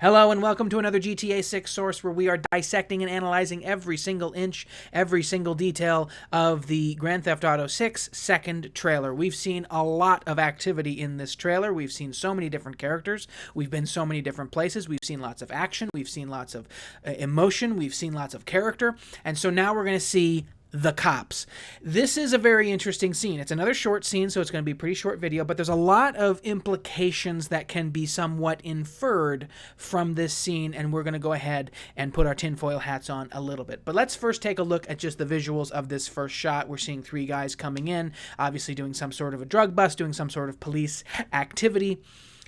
Hello and welcome to another GTA 6 Source where we are dissecting and analyzing every single inch, every single detail of the Grand Theft Auto 6 second trailer. We've seen a lot of activity in this trailer. We've seen so many different characters. We've been so many different places. We've seen lots of action. We've seen lots of emotion. We've seen lots of character. And so now we're going to see the cops. This is a very interesting scene. It's another short scene, so it's going to be a pretty short video, but there's a lot of implications that can be somewhat inferred from this scene, and we're going to go ahead and put our tinfoil hats on a little bit. But let's first take a look at just the visuals of this first shot. We're seeing three guys coming in, obviously doing some sort of a drug bust, doing some sort of police activity.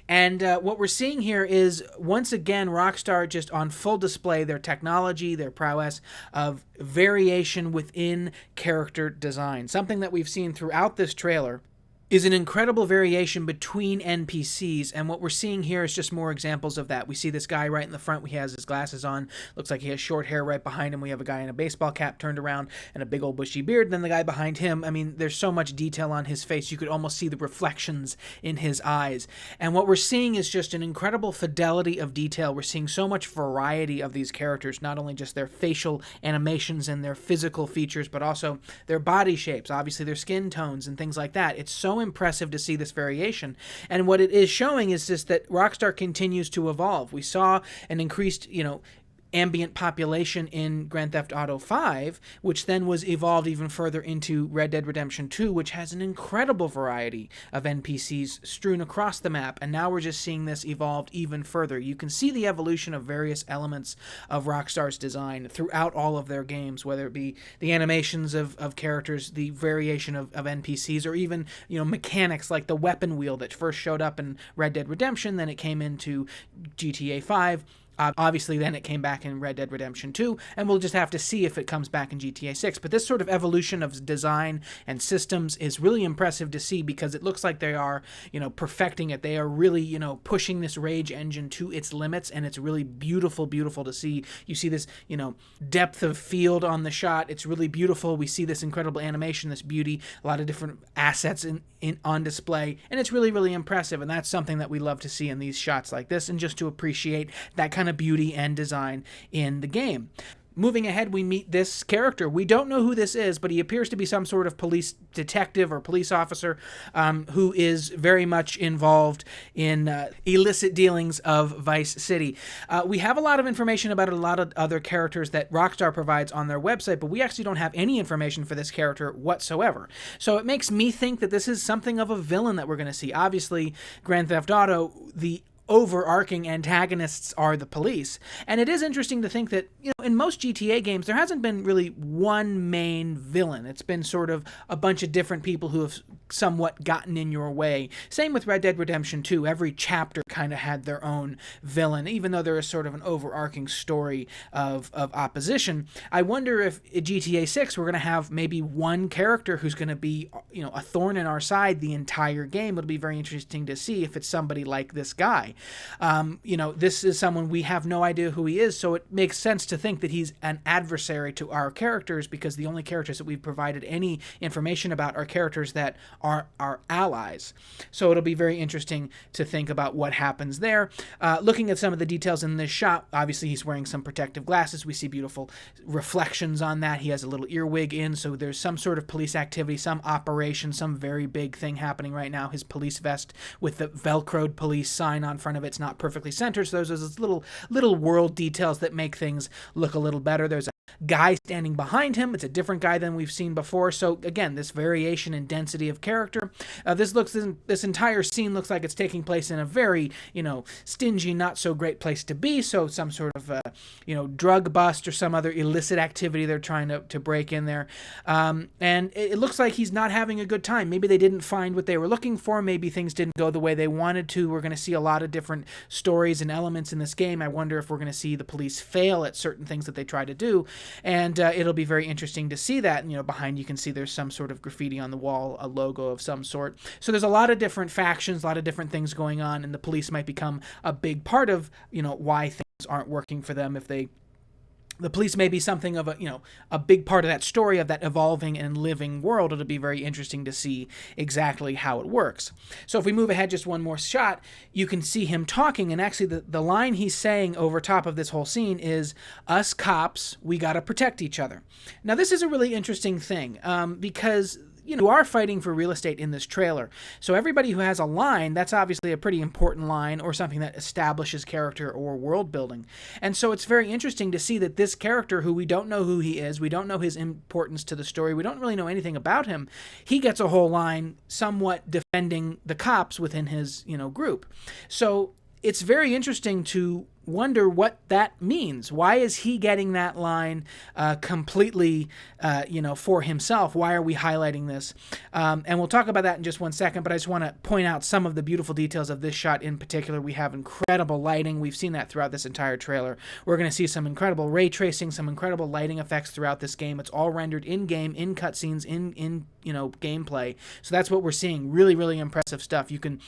And what we're seeing here is, once again, Rockstar just on full display their technology, their prowess of variation within character design. Something that we've seen throughout this trailer is an incredible variation between NPCs, and what we're seeing here is just more examples of that. We see this guy right in the front. He has his glasses on. Looks like he has short hair right behind him. We have a guy in a baseball cap turned around and a big old bushy beard. Then the guy behind him, I mean, there's so much detail on his face. You could almost see the reflections in his eyes. And what we're seeing is just an incredible fidelity of detail. We're seeing so much variety of these characters, not only just their facial animations and their physical features, but also their body shapes, obviously their skin tones and things like that. It's so impressive to see this variation, and what it is showing is just that Rockstar continues to evolve. We saw an increased, ambient population in Grand Theft Auto 5, which then was evolved even further into Red Dead Redemption 2, which has an incredible variety of NPCs strewn across the map, and now we're just seeing this evolved even further. You can see the evolution of various elements of Rockstar's design throughout all of their games, whether it be the animations of characters, the variation of NPCs, or even, mechanics like the weapon wheel that first showed up in Red Dead Redemption, then it came into GTA 5, obviously, then it came back in Red Dead Redemption 2, and we'll just have to see if it comes back in GTA 6. But this sort of evolution of design and systems is really impressive to see, because it looks like they are, perfecting it. They are really, pushing this Rage engine to its limits, and it's really beautiful, beautiful to see. You see this, depth of field on the shot. It's really beautiful. We see this incredible animation, this beauty, a lot of different assets on display, and it's really, really impressive. And that's something that we love to see in these shots like this, and just to appreciate that kind of beauty and design in the game. Moving ahead, we meet this character. We don't know who this is, but he appears to be some sort of police detective or police officer who is very much involved in illicit dealings of Vice City. We have a lot of information about a lot of other characters that Rockstar provides on their website, but we actually don't have any information for this character whatsoever. So it makes me think that this is something of a villain that we're going to see. Obviously, Grand Theft Auto, the overarching antagonists are the police. And it is interesting to think that, in most GTA games, there hasn't been really one main villain. It's been sort of a bunch of different people who have somewhat gotten in your way. Same with Red Dead Redemption 2. Every chapter kind of had their own villain, even though there is sort of an overarching story of opposition. I wonder if at GTA 6 we're going to have maybe one character who's going to be, a thorn in our side the entire game. It'll be very interesting to see if it's somebody like this guy. This is someone we have no idea who he is, so it makes sense to think that he's an adversary to our characters, because the only characters that we've provided any information about are characters that are our allies. So it'll be very interesting to think about what happens there. Looking at some of the details in this shot, obviously he's wearing some protective glasses. We see beautiful reflections on that. He has a little earwig in, so there's some sort of police activity, some operation, some very big thing happening right now. His police vest with the Velcroed police sign on front of it's not perfectly centered, so there's those little world details that make things look a little better. There's a guy standing behind him. It's a different guy than we've seen before. So again, this variation in density of character. This entire scene looks like it's taking place in a very, stingy, not so great place to be. So some sort of, drug bust or some other illicit activity they're trying to break in there. And it looks like he's not having a good time. Maybe they didn't find what they were looking for. Maybe things didn't go the way they wanted to. We're going to see a lot of different stories and elements in this game. I wonder if we're going to see the police fail at certain things that they try to do. And it'll be very interesting to see that. Behind you can see there's some sort of graffiti on the wall, a logo of some sort. So there's a lot of different factions, a lot of different things going on, and the police might become a big part of, why things aren't working for them if they The police may be something of a big part of that story, of that evolving and living world. It'll be very interesting to see exactly how it works. So if we move ahead just one more shot, you can see him talking, and actually the line he's saying over top of this whole scene is, "Us cops, we gotta protect each other." Now this is a really interesting thing, because you are fighting for real estate in this trailer. So everybody who has a line, that's obviously a pretty important line, or something that establishes character or world building. And so it's very interesting to see that this character, who we don't know who he is, we don't know his importance to the story, we don't really know anything about him, he gets a whole line somewhat defending the cops within his, group. So it's very interesting to wonder what that means. Why is he getting that line completely, for himself? Why are we highlighting this? And we'll talk about that in just one second, but I just want to point out some of the beautiful details of this shot in particular. We have incredible lighting. We've seen that throughout this entire trailer. We're going to see some incredible ray tracing, some incredible lighting effects throughout this game. It's all rendered in-game, in cutscenes, in gameplay. So that's what we're seeing. Really, really impressive stuff. You can,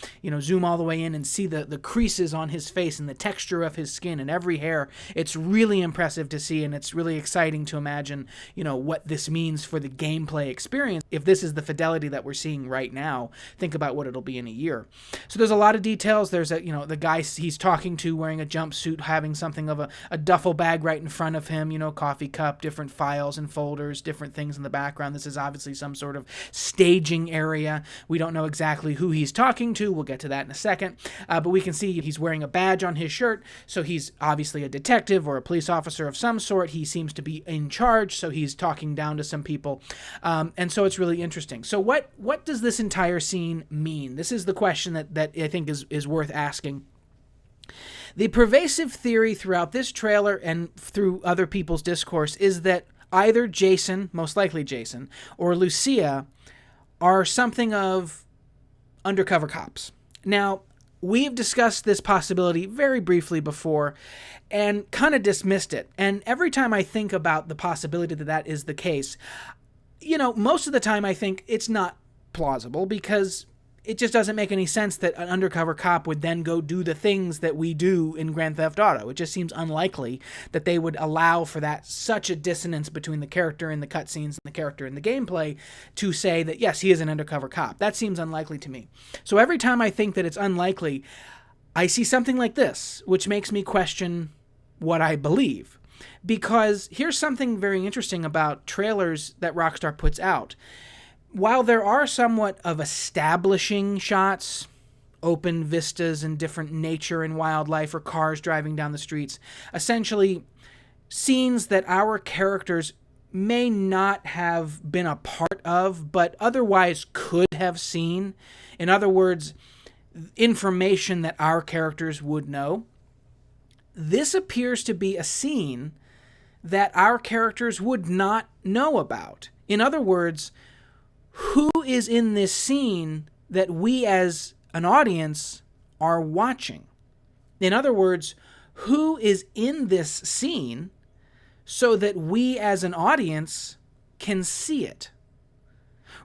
zoom all the way in and see the creases on his face and the texture of his skin and every hair. It's really impressive to see, and it's really exciting to imagine, what this means for the gameplay experience. If this is the fidelity that we're seeing right now, think about what it'll be in a year. So there's a lot of details. There's the guy he's talking to wearing a jumpsuit, having something of a duffel bag right in front of him, coffee cup, different files and folders, different things in the background. This is obviously some sort of staging area. We don't know exactly who he's talking to. We'll get to that in a second. But we can see he's wearing a badge on his shirt, so he's obviously a detective or a police officer of some sort. He seems to be in charge, so he's talking down to some people. And so it's really interesting. So what does this entire scene mean? This is the question that I think is worth asking. The pervasive theory throughout this trailer and through other people's discourse is that either Jason, most likely Jason, or Lucia are something of undercover cops. Now, we've discussed this possibility very briefly before and kind of dismissed it. And every time I think about the possibility that that is the case, most of the time I think it's not plausible, because it just doesn't make any sense that an undercover cop would then go do the things that we do in Grand Theft Auto. It just seems unlikely that they would allow for that, such a dissonance between the character in the cutscenes and the character in the gameplay, to say that, yes, he is an undercover cop. That seems unlikely to me. So every time I think that it's unlikely, I see something like this, which makes me question what I believe. Because here's something very interesting about trailers that Rockstar puts out. While there are somewhat of establishing shots, open vistas and different nature and wildlife, or cars driving down the streets, essentially scenes that our characters may not have been a part of, but otherwise could have seen. In other words, information that our characters would know. This appears to be a scene that our characters would not know about. In other words, who is in this scene that we as an audience are watching? In other words, who is in this scene so that we as an audience can see it?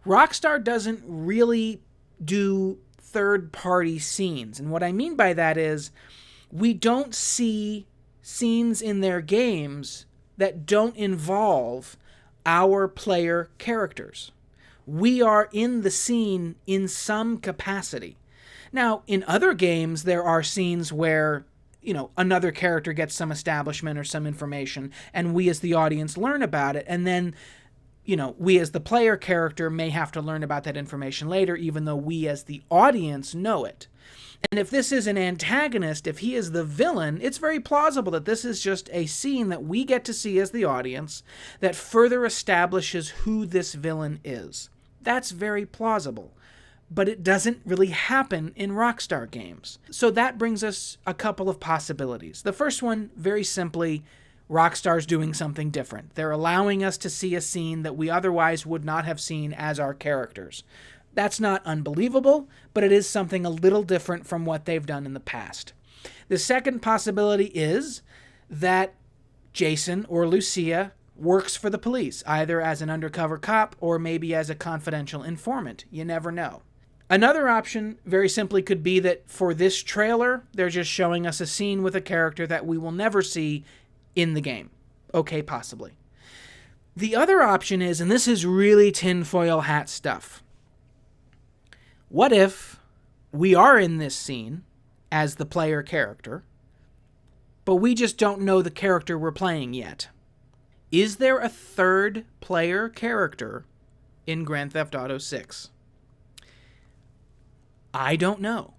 Rockstar doesn't really do third-party scenes. And what I mean by that is, we don't see scenes in their games that don't involve our player characters. We are in the scene in some capacity. Now, in other games, there are scenes where, another character gets some establishment or some information, and we as the audience learn about it, and then, we as the player character may have to learn about that information later, even though we as the audience know it. And if this is an antagonist, if he is the villain, it's very plausible that this is just a scene that we get to see as the audience that further establishes who this villain is. That's very plausible. But it doesn't really happen in Rockstar games. So that brings us a couple of possibilities. The first one, very simply, Rockstar's doing something different. They're allowing us to see a scene that we otherwise would not have seen as our characters. That's not unbelievable, but it is something a little different from what they've done in the past. The second possibility is that Jason or Lucia works for the police, either as an undercover cop or maybe as a confidential informant. You never know. Another option, very simply, could be that for this trailer, they're just showing us a scene with a character that we will never see in the game. Okay, possibly. The other option is, and this is really tinfoil hat stuff, what if we are in this scene as the player character, but we just don't know the character we're playing yet? Is there a third player character in Grand Theft Auto 6? I don't know.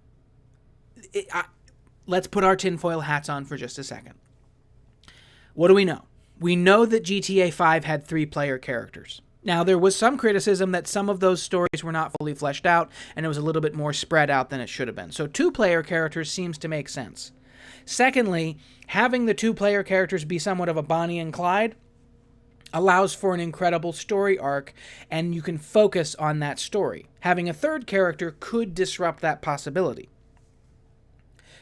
Let's put our tinfoil hats on for just a second. What do we know? We know that GTA 5 had 3 player characters. Now, there was some criticism that some of those stories were not fully fleshed out, and it was a little bit more spread out than it should have been. So 2 player characters seems to make sense. Secondly, having the 2 player characters be somewhat of a Bonnie and Clyde allows for an incredible story arc, and you can focus on that story. Having a third character could disrupt that possibility.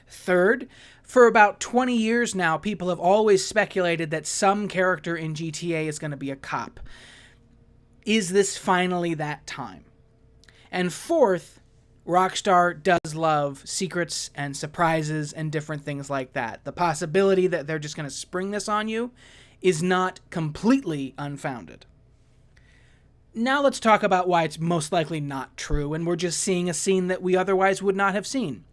Third, for about 20 years now, people have always speculated that some character in GTA is going to be a cop. Is this finally that time? And fourth, Rockstar does love secrets and surprises and different things like that. The possibility that they're just going to spring this on you is not completely unfounded. Now let's talk about why it's most likely not true, and we're just seeing a scene that we otherwise would not have seen.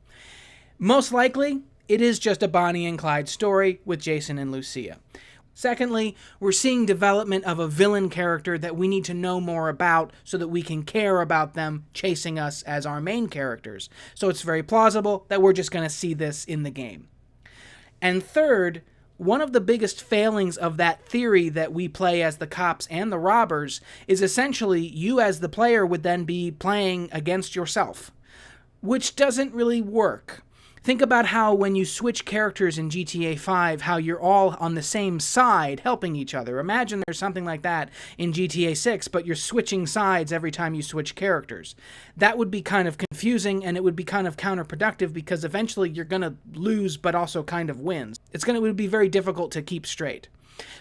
Most likely, it is just a Bonnie and Clyde story with Jason and Lucia. Secondly, we're seeing development of a villain character that we need to know more about so that we can care about them chasing us as our main characters. So it's very plausible that we're just going to see this in the game. And third, one of the biggest failings of that theory that we play as the cops and the robbers is essentially you as the player would then be playing against yourself, which doesn't really work. Think about how when you switch characters in GTA 5, how you're all on the same side helping each other. Imagine there's something like that in GTA 6, but you're switching sides every time you switch characters. That would be kind of confusing, and it would be kind of counterproductive because eventually you're going to lose but also kind of win. It would be very difficult to keep straight.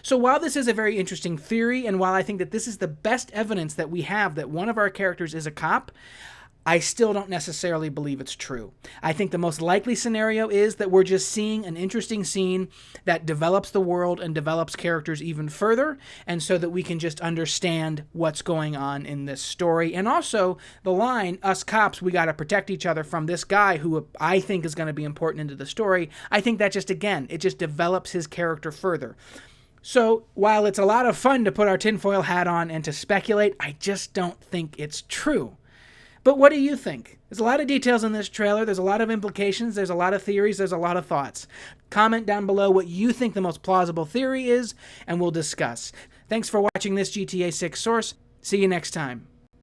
So while this is a very interesting theory, and while I think that this is the best evidence that we have that one of our characters is a cop, I still don't necessarily believe it's true. I think the most likely scenario is that we're just seeing an interesting scene that develops the world and develops characters even further, and so that we can just understand what's going on in this story. And also, the line, us cops, we got to protect each other from this guy who I think is going to be important into the story. I think that just, again, it just develops his character further. So, while it's a lot of fun to put our tinfoil hat on and to speculate, I just don't think it's true. But what do you think? There's a lot of details in this trailer. There's a lot of implications. There's a lot of theories. There's a lot of thoughts. Comment down below what you think the most plausible theory is, and we'll discuss. Thanks for watching this GTA 6 Source. See you next time.